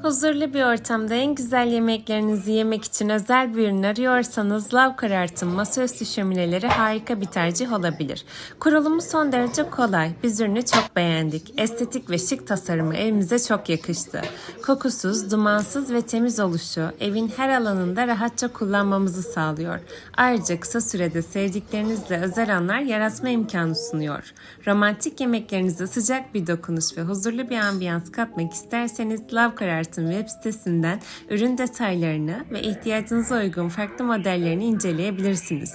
Huzurlu bir ortamda en güzel yemeklerinizi yemek için özel bir ürün arıyorsanız lav karartım masaüstü şömineleri harika bir tercih olabilir. Kurulumu son derece kolay. Biz ürünü çok beğendik. Estetik ve şık tasarımı evimize çok yakıştı. Kokusuz, dumansız ve temiz oluşu evin her alanında rahatça kullanmamızı sağlıyor. Ayrıca kısa sürede sevdiklerinizle özel anlar yaratma imkanı sunuyor. Romantik yemeklerinize sıcak bir dokunuş ve huzurlu bir ambiyans katmak isterseniz lav karartım web sitesinden ürün detaylarını ve ihtiyacınıza uygun farklı modellerini inceleyebilirsiniz.